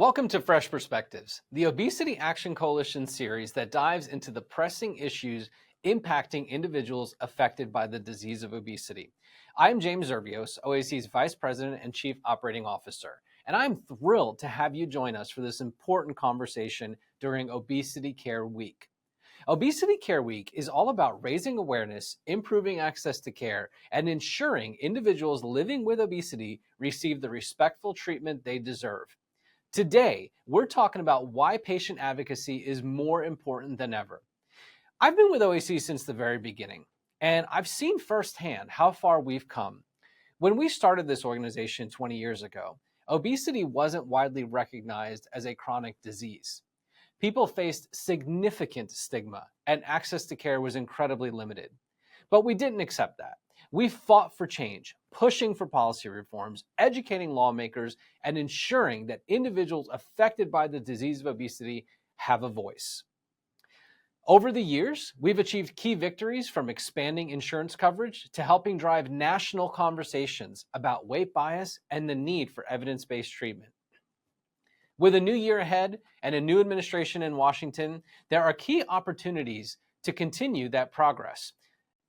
Welcome to Fresh Perspectives, the Obesity Action Coalition series that dives into the pressing issues impacting individuals affected by the disease of obesity. I'm James Zervios, OAC's Vice President and Chief Operating Officer, and I'm thrilled to have you join us for this important conversation during Obesity Care Week. Obesity Care Week is all about raising awareness, improving access to care, and ensuring individuals living with obesity receive the respectful treatment they deserve. Today, we're talking about why patient advocacy is more important than ever. I've been with OAC since the very beginning, and I've seen firsthand how far we've come. When we started this organization 20 years ago, obesity wasn't widely recognized as a chronic disease. People faced significant stigma, and access to care was incredibly limited. But we didn't accept that. We fought for change, pushing for policy reforms, educating lawmakers, and ensuring that individuals affected by the disease of obesity have a voice. Over the years, we've achieved key victories from expanding insurance coverage to helping drive national conversations about weight bias and the need for evidence-based treatment. With a new year ahead and a new administration in Washington, there are key opportunities to continue that progress.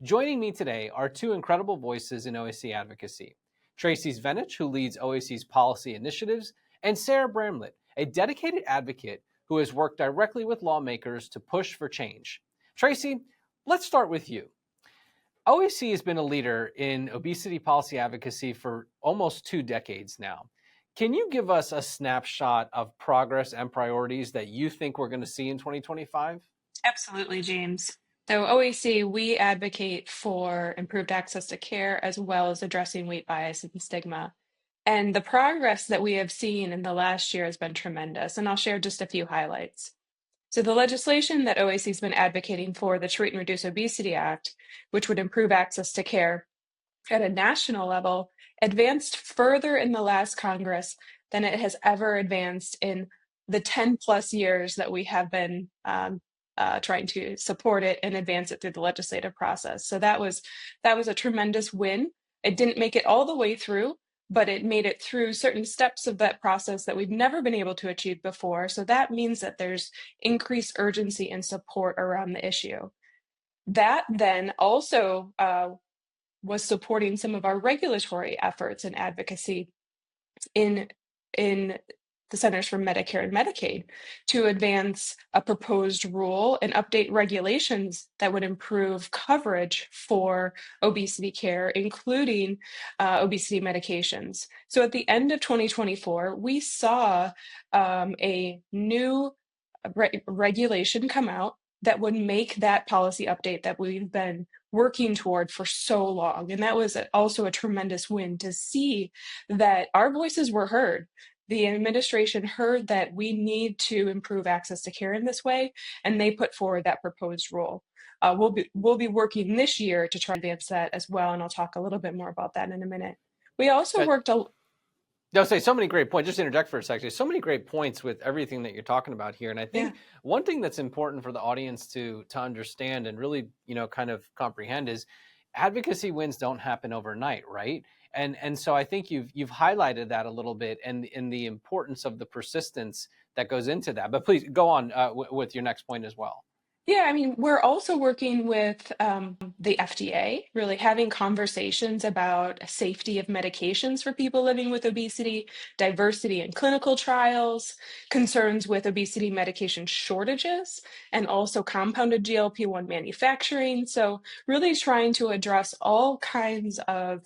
Joining me today are two incredible voices in OAC advocacy: Tracy Zvenyach, who leads OAC's policy initiatives, and Sarah Bramblette, a dedicated advocate who has worked directly with lawmakers to push for change. Tracy, let's start with you. OAC has been a leader in obesity policy advocacy for almost 2 decades now. Can you give us a snapshot of progress and priorities that you think we're going to see in 2025? Absolutely, James. So OAC, we advocate for improved access to care as well as addressing weight bias and stigma. And the progress that we have seen in the last year has been tremendous. And I'll share just a few highlights. So the legislation that OAC has been advocating for, the Treat and Reduce Obesity Act, which would improve access to care at a national level, advanced further in the last Congress than it has ever advanced in the 10 plus years that we have been trying to support it and advance it through the legislative process. So that was a tremendous win. It didn't make it all the way through, but it made it through certain steps of that process that we've never been able to achieve before. So that means that there's increased urgency and support around the issue. That then also was supporting some of our regulatory efforts and advocacy in the Centers for Medicare and Medicaid to advance a proposed rule and update regulations that would improve coverage for obesity care, including obesity medications. So at the end of 2024, we saw a new regulation come out that would make that policy update that we've been working toward for so long. And that was also a tremendous win to see that our voices were heard. The administration heard that we need to improve access to care in this way, and they put forward that proposed rule. We'll be working this year to try to advance that as well, and I'll talk a little bit more about that in a minute. We also worked I'll say so many great points. Just to interject for a second, so many great points with everything that you're talking about here. And I think one thing that's important for the audience to understand and really, kind of comprehend is advocacy wins don't happen overnight, right? And so I think you've highlighted that a little bit and in the importance of the persistence that goes into that. But please go on with your next point as well. Yeah, I mean, we're also working with the FDA, really having conversations about safety of medications for people living with obesity, diversity in clinical trials, concerns with obesity medication shortages, and also compounded GLP-1 manufacturing. So really trying to address all kinds of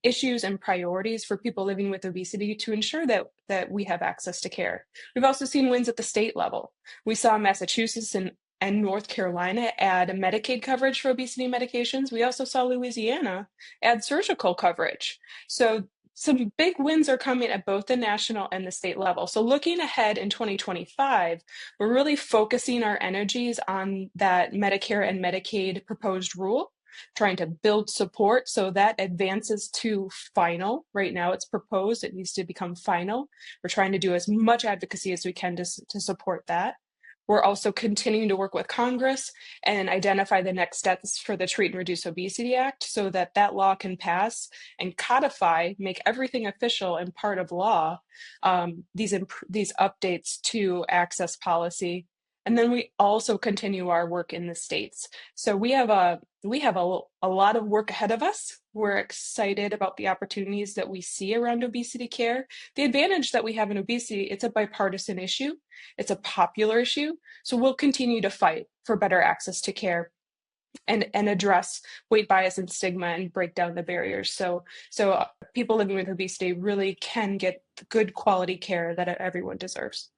issues and priorities for people living with obesity to ensure that we have access to care. We've also seen wins at the state level. We saw Massachusetts and North Carolina add Medicaid coverage for obesity medications. We also saw Louisiana add surgical coverage. So some big wins are coming at both the national and the state level. So looking ahead in 2025, we're really focusing our energies on that Medicare and Medicaid proposed rule, trying to build support so that advances to final. Right now it's proposed, it needs to become final. We're trying to do as much advocacy as we can to support that. We're also continuing to work with Congress and identify the next steps for the Treat and Reduce Obesity Act so that that law can pass and codify, make everything official and part of law, these updates to access policy. And then we also continue our work in the states. So we have a lot of work ahead of us. We're excited about the opportunities that we see around obesity care. The advantage that we have in obesity, it's a bipartisan issue. It's a popular issue. So we'll continue to fight for better access to care and address weight bias and stigma and break down the barriers. So people living with obesity really can get good quality care that everyone deserves.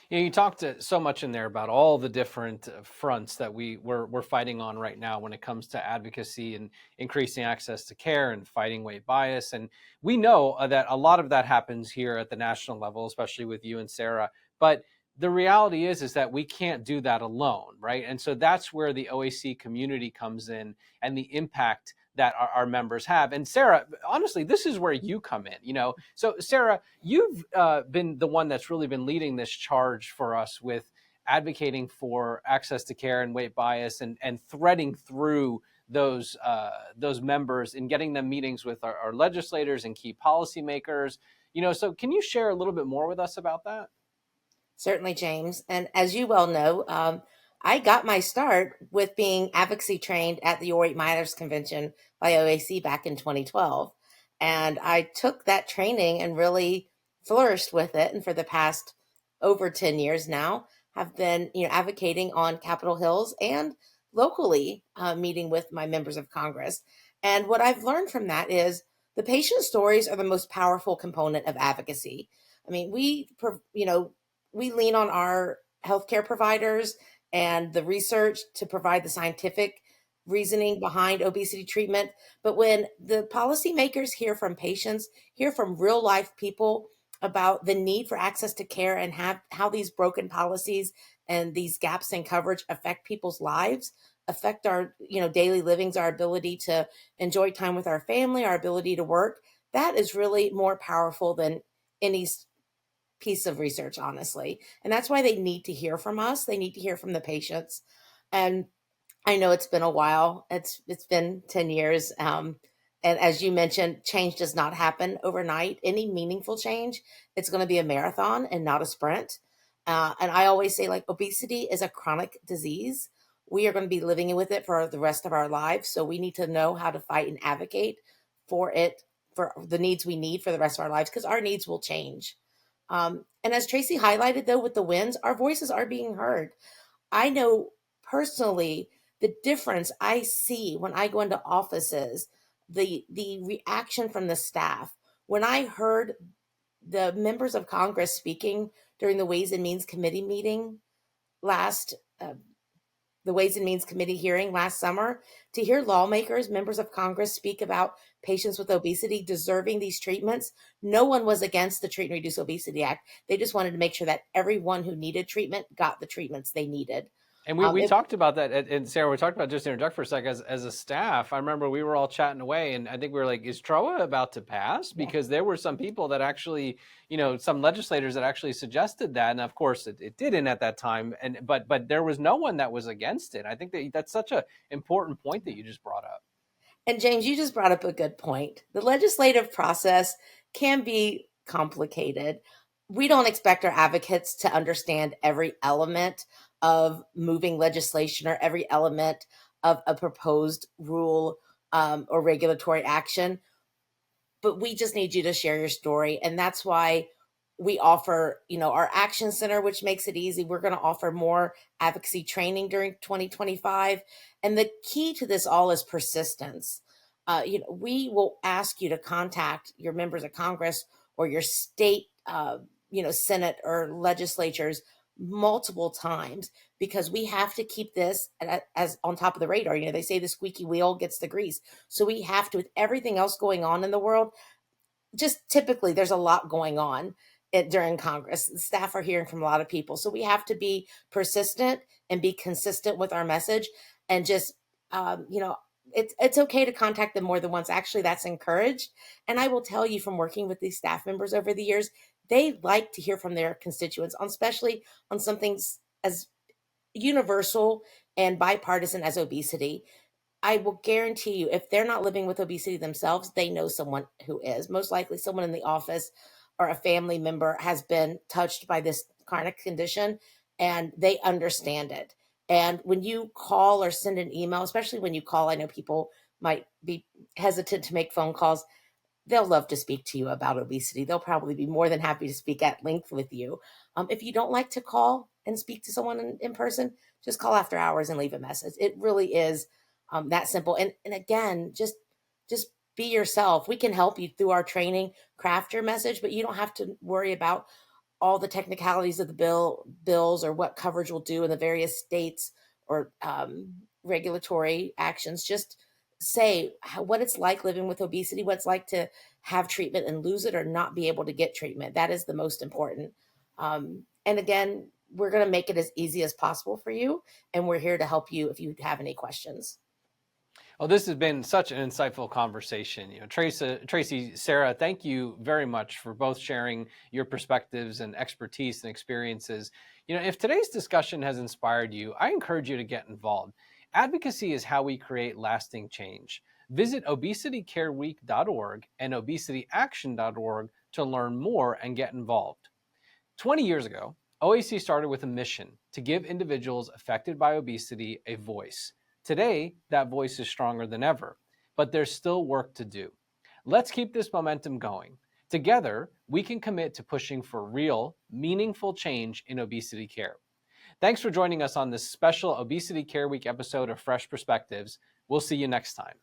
You talked so much in there about all the different fronts that we're fighting on right now when it comes to advocacy and increasing access to care and fighting weight bias. And we know that a lot of that happens here at the national level, especially with you and Sarah. But the reality is that we can't do that alone, right? And so that's where the OAC community comes in and the impact that our members have. And Sarah, honestly, this is where you come in. So Sarah, you've been the one that's really been leading this charge for us with advocating for access to care and weight bias and threading through those members and getting them meetings with our legislators and key policymakers. So can you share a little bit more with us about that? Certainly, James. And as you well know, I got my start with being advocacy trained at the Your Weight Matters Convention by OAC back in 2012. And I took that training and really flourished with it. And for the past over 10 years now, have been advocating on Capitol Hills and locally, meeting with my members of Congress. And what I've learned from that is the patient stories are the most powerful component of advocacy. I mean, we lean on our healthcare providers and the research to provide the scientific reasoning behind obesity treatment. But when the policymakers hear from patients, hear from real life people about the need for access to care and how these broken policies and these gaps in coverage affect people's lives, affect our daily livings, our ability to enjoy time with our family, our ability to work, that is really more powerful than any piece of research, honestly. And that's why they need to hear from us. They need to hear from the patients. And I know it's been a while. It's been 10 years. And as you mentioned, change does not happen overnight. Any meaningful change, it's going to be a marathon and not a sprint. And I always say, like, obesity is a chronic disease. We are going to be living with it for the rest of our lives. So we need to know how to fight and advocate for it, for the needs we need for the rest of our lives, because our needs will change. And as Tracy highlighted, though, with the wins, our voices are being heard. I know personally the difference I see when I go into offices, the reaction from the staff. When I heard the members of Congress speaking during the Ways and Means Committee meeting last the Ways and Means Committee hearing last summer, to hear lawmakers, members of Congress speak about patients with obesity deserving these treatments. No one was against the Treat and Reduce Obesity Act. They just wanted to make sure that everyone who needed treatment got the treatments they needed. And we talked about that, and Sarah, we talked about, just to interject for a second, as a staff, I remember we were all chatting away, and I think we were like, is TROA about to pass? Because there were some people that actually, some legislators that actually suggested that, and of course it didn't at that time, but there was no one that was against it. I think that's such an important point that you just brought up. And James, you just brought up a good point. The legislative process can be complicated. We don't expect our advocates to understand every element of moving legislation or every element of a proposed rule, or regulatory action. But we just need you to share your story. And that's why we offer, our Action Center, which makes it easy. We're going to offer more advocacy training during 2025. And the key to this all is persistence. We will ask you to contact your members of Congress or your state, Senate or legislatures multiple times, because we have to keep this as on top of the radar. They say the squeaky wheel gets the grease. So we have to, with everything else going on in the world, just typically there's a lot going on during Congress. The staff are hearing from a lot of people. So we have to be persistent and be consistent with our message, and just, it's okay to contact them more than once. Actually, that's encouraged. And I will tell you, from working with these staff members over the years, they like to hear from their constituents, especially on something as universal and bipartisan as obesity, I will guarantee you, if they're not living with obesity themselves, they know someone who is. Most likely, someone in the office or a family member has been touched by this chronic condition and they understand it. And when you call or send an email, especially when you call, I know people might be hesitant to make phone calls. They'll love to speak to you about obesity. They'll probably be more than happy to speak at length with you. If you don't like to call and speak to someone in person, just call after hours and leave a message. It really is that simple. And again, just be yourself. We can help you through our training, craft your message, but you don't have to worry about all the technicalities of the bills or what coverage will do in the various states or regulatory actions. Just say what it's like living with obesity, what it's like to have treatment and lose it or not be able to get treatment. That is the most important. And again, we're going to make it as easy as possible for you. And we're here to help you if you have any questions. Well, this has been such an insightful conversation. Tracy, Sarah, thank you very much for both sharing your perspectives and expertise and experiences. If today's discussion has inspired you, I encourage you to get involved. Advocacy is how we create lasting change. Visit obesitycareweek.org and obesityaction.org to learn more and get involved. 20 years ago, OAC started with a mission to give individuals affected by obesity a voice. Today, that voice is stronger than ever, but there's still work to do. Let's keep this momentum going. Together, we can commit to pushing for real, meaningful change in obesity care. Thanks for joining us on this special Obesity Care Week episode of Fresh Perspectives. We'll see you next time.